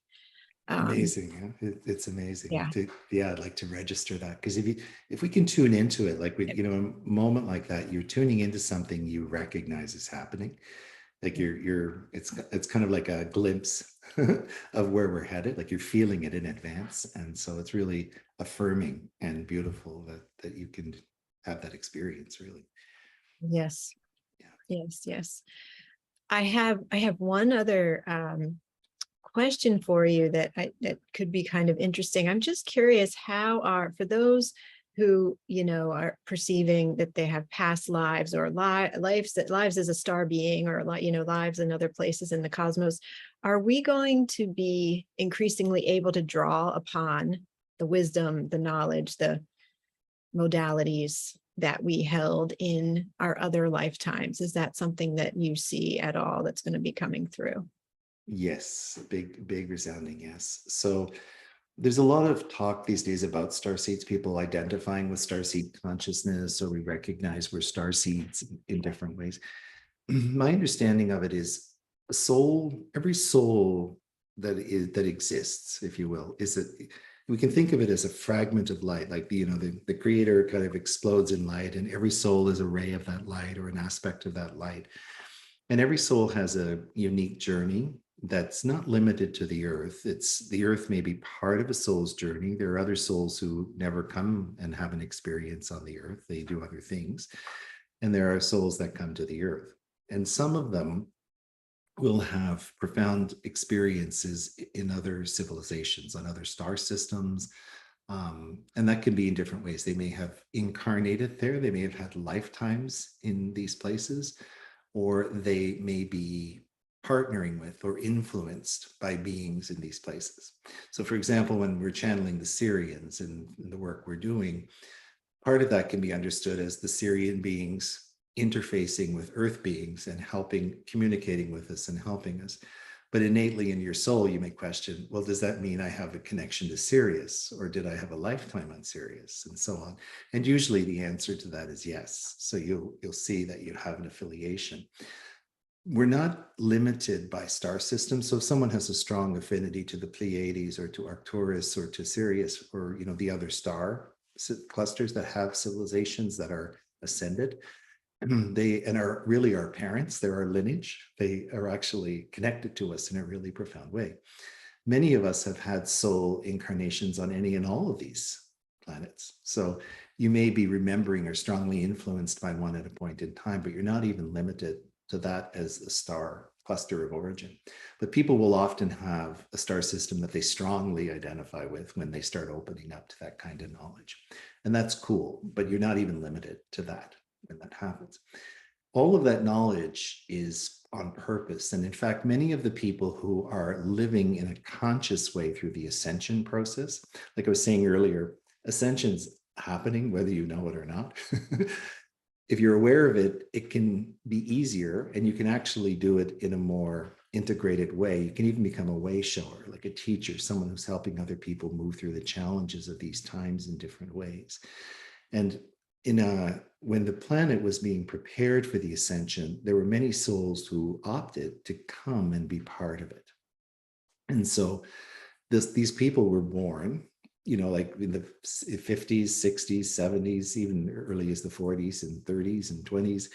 Amazing. Yeah? It's amazing. Yeah. I'd like to register that, because if we can tune into it, like we, you know, a moment like that, you're tuning into something you recognize is happening. Like it's kind of like a glimpse of where we're headed, like you're feeling it in advance. And so it's really affirming and beautiful that you can have that experience, really. Yes. Yeah. Yes. I have one other question for you that could be kind of interesting. I'm just curious, for those who, you know, are perceiving that they have past lives or lives as a star being, or, you know, lives in other places in the cosmos, are we going to be increasingly able to draw upon the wisdom, the knowledge, the modalities that we held in our other lifetimes. Is that something that you see at all that's going to be coming through? Yes, big resounding yes. So there's a lot of talk these days about star seeds, people identifying with star seed consciousness, or we recognize we're star seeds in different ways. My understanding of it is a soul, every soul that exists, if you will, is that we can think of it as a fragment of light, like the creator kind of explodes in light, and every soul is a ray of that light or an aspect of that light. And every soul has a unique journey that's not limited to the earth. It's the earth may be part of a soul's journey. There are other souls who never come and have an experience on the earth. They do other things. And there are souls that come to the earth. And some of them will have profound experiences in other civilizations, on other star systems. And that can be in different ways. They may have incarnated there. They may have had lifetimes in these places, or they may be partnering with or influenced by beings in these places. So for example, when we're channeling the Syrians in the work we're doing, part of that can be understood as the Syrian beings interfacing with earth beings and communicating with us and helping us. But innately in your soul, you may question, well, does that mean I have a connection to Sirius, or did I have a lifetime on Sirius, and so on? And usually the answer to that is yes. So you'll see that you have an affiliation. We're not limited by star systems. So if someone has a strong affinity to the Pleiades or to Arcturus or to Sirius, or the other star clusters that have civilizations that are ascended, they are really our parents, they're our lineage. They are actually connected to us in a really profound way. Many of us have had soul incarnations on any and all of these planets. So you may be remembering or strongly influenced by one at a point in time, but you're not even limited to that as a star cluster of origin. But people will often have a star system that they strongly identify with when they start opening up to that kind of knowledge. And that's cool, but you're not even limited to that when that happens. All of that knowledge is on purpose. And in fact, many of the people who are living in a conscious way through the ascension process, like I was saying earlier, ascension's happening whether you know it or not. If you're aware of it, it can be easier, and you can actually do it in a more integrated way. You can even become a way shower, like a teacher, someone who's helping other people move through the challenges of these times in different ways. And when the planet was being prepared for the ascension, there were many souls who opted to come and be part of it. And so these people were born, like in the 50s, 60s, 70s, even early as the 40s and 30s and 20s.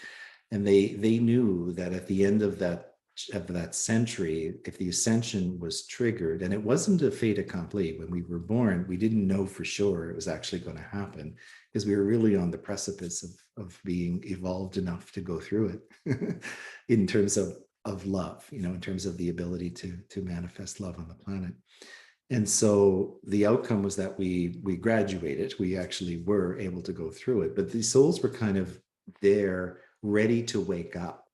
And they knew that at the end of that century, if the ascension was triggered, and it wasn't a fait accompli. When we were born, we didn't know for sure it was actually going to happen, because we were really on the precipice of being evolved enough to go through it in terms of love, in terms of the ability to manifest love on the planet. And so the outcome was that we graduated. We actually were able to go through it, but these souls were kind of there, ready to wake up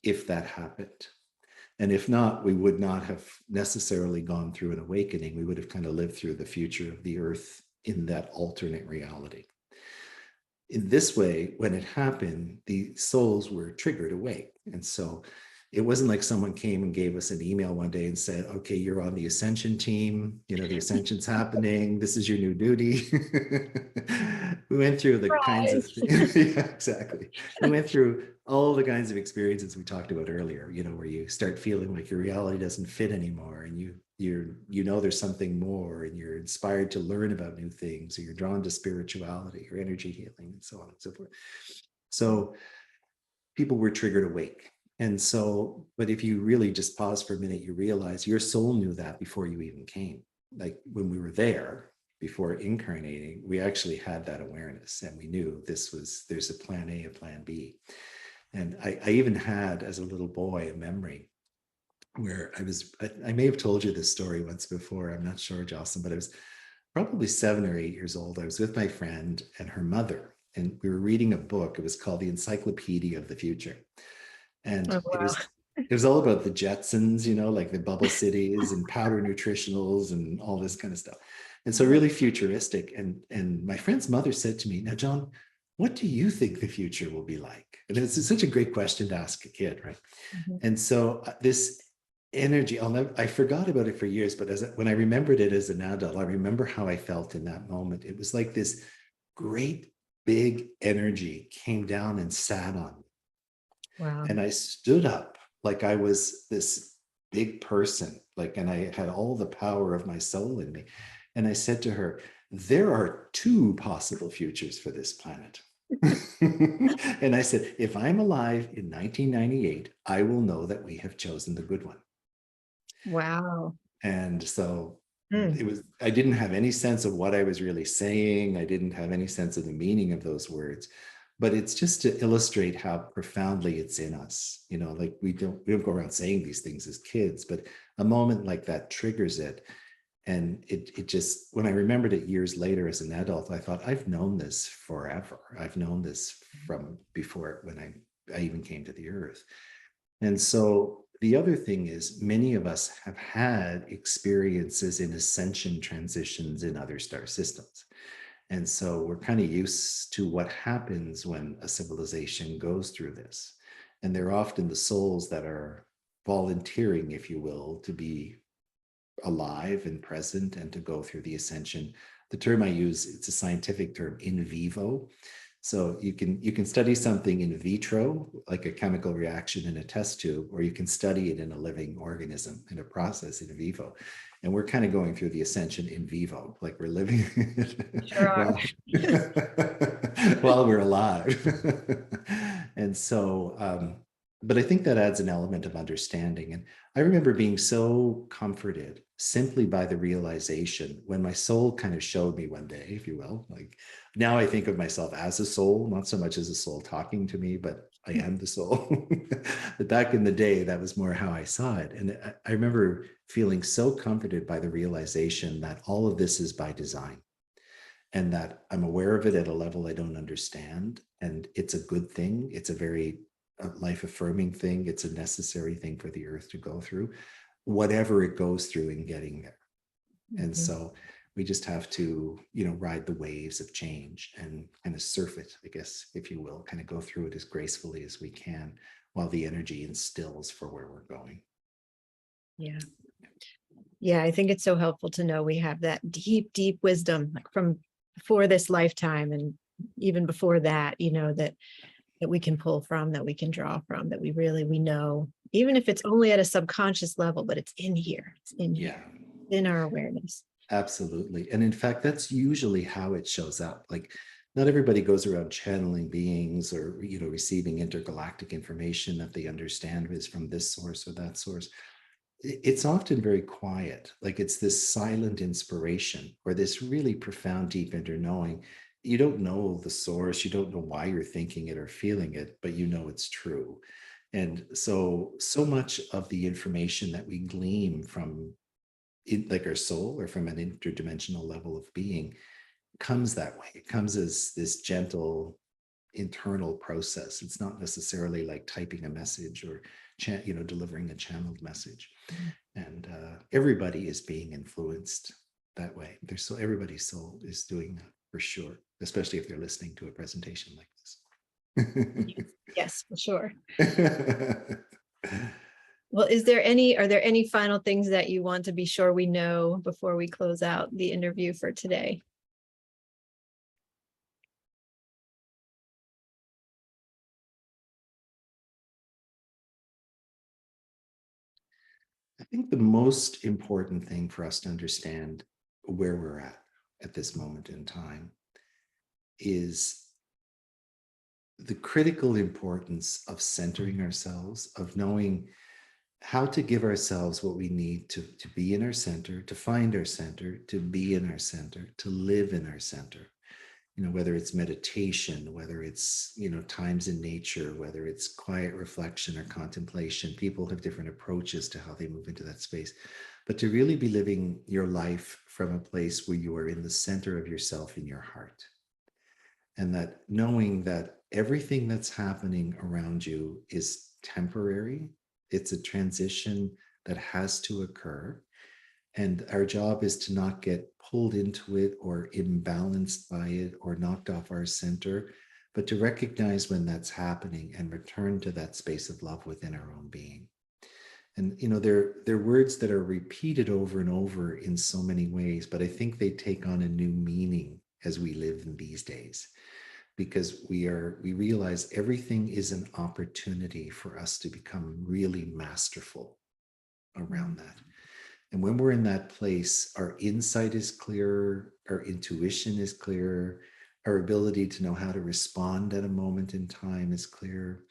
if that happened. And if not, we would not have necessarily gone through an awakening. We would have kind of lived through the future of the earth in that alternate reality. In this way, when it happened, the souls were triggered awake. And so it wasn't like someone came and gave us an email one day and said, okay, you're on the ascension team. The ascension's happening. This is your new duty. We went through the kinds of things. Yeah, exactly. We went through all the kinds of experiences we talked about earlier, where you start feeling like your reality doesn't fit anymore, and there's something more, and you're inspired to learn about new things, or you're drawn to spirituality or energy healing and so on and so forth. So people were triggered awake. And so, but if you really just pause for a minute, you realize your soul knew that before you even came. Like when we were there, before incarnating, we actually had that awareness, and we knew there's a plan A, a plan B. And I even had, as a little boy, a memory where I may have told you this story once before. I'm not sure, Jocelyn, but I was probably 7 or 8 years old. I was with my friend and her mother, and we were reading a book. It was called The Encyclopedia of the Future. And Oh, wow. it was all about the Jetsons, like the bubble cities and powder nutritionals and all this kind of stuff. And so really futuristic. And my friend's mother said to me, now, John, what do you think the future will be like? And it's such a great question to ask a kid, right? Mhm. And so this energy, I forgot about it for years, but when I remembered it as an adult, I remember how I felt in that moment. It was like this great big energy came down and sat on me. Wow. And I stood up like I was this big person, like, and I had all the power of my soul in me. And I said to her, there are two possible futures for this planet. And I said, if I'm alive in 1998, I will know that we have chosen the good one. Wow. And so Mm. I didn't have any sense of what I was really saying. I didn't have any sense of the meaning of those words, but it's just to illustrate how profoundly it's in us. Like we don't go around saying these things as kids, but a moment like that triggers it. And it just, when I remembered it years later as an adult, I thought, I've known this forever. I've known this from before when I even came to the earth. And so the other thing is, many of us have had experiences in ascension transitions in other star systems. And so we're kind of used to what happens when a civilization goes through this. And they're often the souls that are volunteering, if you will, to be alive and present and to go through the ascension. The term I use, it's a scientific term, in vivo. So you can study something in vitro, like a chemical reaction in a test tube, or you can study it in a living organism in a process in vivo. And we're kind of going through the ascension in vivo, like we're living Sure are. while, while we're alive. And so, but I think that adds an element of understanding. And I remember being so comforted simply by the realization when my soul kind of showed me one day, if you will, like now I think of myself as a soul, not so much as a soul talking to me, but I am the soul. But back in the day, that was more how I saw it. And I remember feeling so comforted by the realization that all of this is by design and that I'm aware of it at a level I don't understand. And it's a good thing. It's a very life affirming thing. It's a necessary thing for the earth to go through, whatever it goes through in getting there. And Mhm. so we just have to, ride the waves of change and kind of surf it, I guess, if you will, kind of go through it as gracefully as we can while the energy instills for where we're going. Yeah. Yeah, I think it's so helpful to know we have that deep, deep wisdom, like from before this lifetime and even before that, that we can pull from, that we can draw from, that we know, even if it's only at a subconscious level, but it's in here. It's in Yeah. here, in our awareness. Absolutely. And in fact, that's usually how it shows up. Like, not everybody goes around channeling beings or, receiving intergalactic information that they understand is from this source or that source. It's often very quiet. Like, it's this silent inspiration or this really profound, deep inner knowing. You don't know the source. You don't know why you're thinking it or feeling it, but you know it's true. And so much of the information that we glean from like our soul or from an interdimensional level of being comes that way. It comes as this gentle internal process. It's not necessarily like typing a message or delivering a channeled message. And everybody is being influenced that way. Everybody's soul is doing that for sure, especially if they're listening to a presentation like this. Yes, for sure. Well, are there any final things that you want to be sure we know before we close out the interview for today? I think the most important thing for us to understand where we're at this moment in time is the critical importance of centering ourselves, of knowing how to give ourselves what we need to be in our center, to find our center, to be in our center, to live in our center. Whether it's meditation, whether it's, times in nature, whether it's quiet reflection or contemplation. People have different approaches to how they move into that space. But to really be living your life from a place where you are in the center of yourself in your heart. And that knowing that everything that's happening around you is temporary, it's a transition that has to occur. And our job is to not get pulled into it or imbalanced by it or knocked off our center, but to recognize when that's happening and return to that space of love within our own being. And they're words that are repeated over and over in so many ways, but I think they take on a new meaning as we live in these days, because we realize everything is an opportunity for us to become really masterful around that. And when we're in that place, our insight is clearer, our intuition is clearer, our ability to know how to respond at a moment in time is clearer,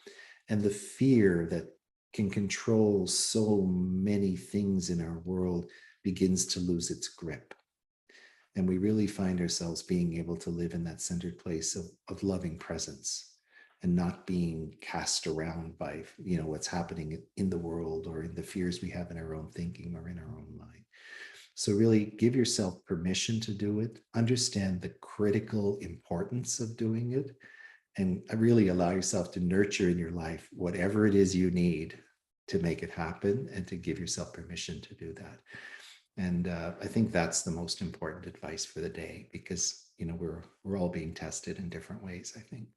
and the fear that can control so many things in our world begins to lose its grip. And we really find ourselves being able to live in that centered place of loving presence and not being cast around by what's happening in the world or in the fears we have in our own thinking or in our own mind. So really give yourself permission to do it, understand the critical importance of doing it, and really allow yourself to nurture in your life whatever it is you need to make it happen, and to give yourself permission to do that. And I think that's the most important advice for the day, because we're all being tested in different ways, I think.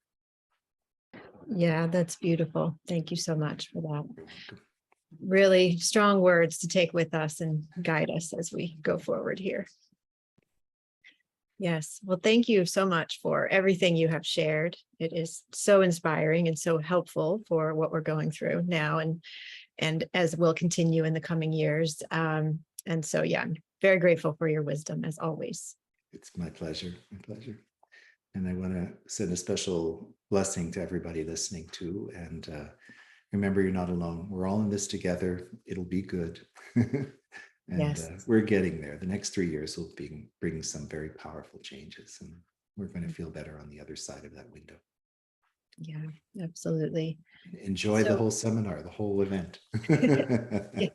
Yeah, that's beautiful. Thank you so much for that. You're welcome. Really strong words to take with us and guide us as we go forward here. Yes. Well, thank you so much for everything you have shared. It is so inspiring and so helpful for what we're going through now, and as will continue in the coming years. And so, yeah, I'm very grateful for your wisdom as always. It's my pleasure. My pleasure. And I want to send a special blessing to everybody listening too. And remember, you're not alone. We're all in this together. It'll be good. And Yes. We're getting there. The next 3 years will bring some very powerful changes, and we're going to feel better on the other side of that window. Yeah, absolutely. Enjoy the whole seminar, the whole event. Yeah.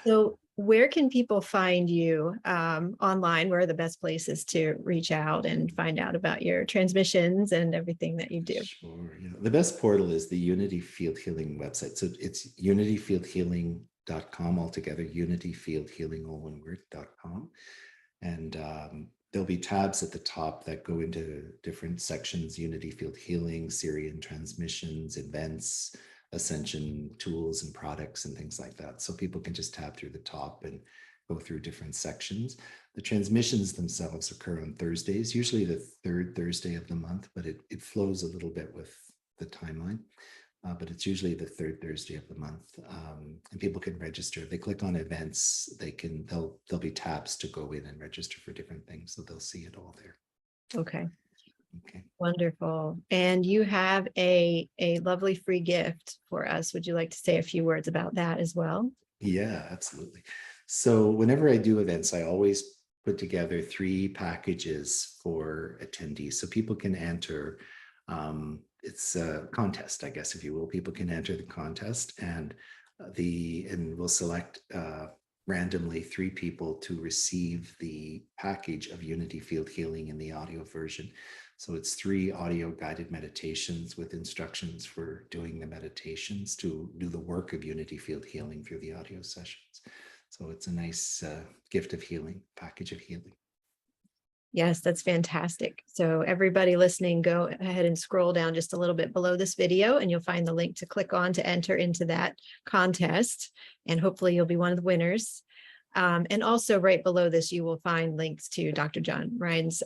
So where can people find you online? Where are the best places to reach out and find out about your transmissions and everything that you do? Sure. Yeah. The best portal is the Unity Field Healing website. So it's unityfieldhealing.com altogether, unityfieldhealing, all one word.com. And there'll be tabs at the top that go into different sections: Unity Field Healing, Syrian transmissions, events, ascension tools and products and things like that. So people can just tab through the top and go through different sections. The transmissions themselves occur on Thursdays, usually the third Thursday of the month, but it flows a little bit with the timeline. But it's usually the third Thursday of the month, and people can register. If they click on events, there'll be tabs to go in and register for different things, so they'll see it all there. Okay. Okay. Wonderful. And you have a lovely free gift for us. Would you like to say a few words about that as well? Yeah, absolutely. So whenever I do events, I always put together 3 packages for attendees, so people can enter. It's a contest, I guess, if you will. People can enter the contest, and we'll select randomly 3 people to receive the package of Unity Field Healing in the audio version. So it's 3 audio guided meditations with instructions for doing the meditations to do the work of Unity Field Healing through the audio sessions. So it's a nice gift of healing, package of healing. Yes, that's fantastic. So everybody listening, go ahead and scroll down just a little bit below this video, and you'll find the link to click on to enter into that contest. And hopefully you'll be one of the winners. And also right below this, you will find links to Dr. John Ryan's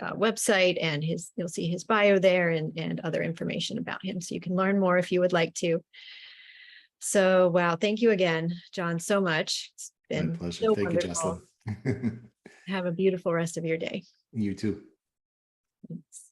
website, and you'll see his bio there and other information about him. So you can learn more if you would like to. So, wow. Thank you again, John, so much. It's been my pleasure. so Thank wonderful. you, Jocelyn. Have a beautiful rest of your day. You too. Thanks.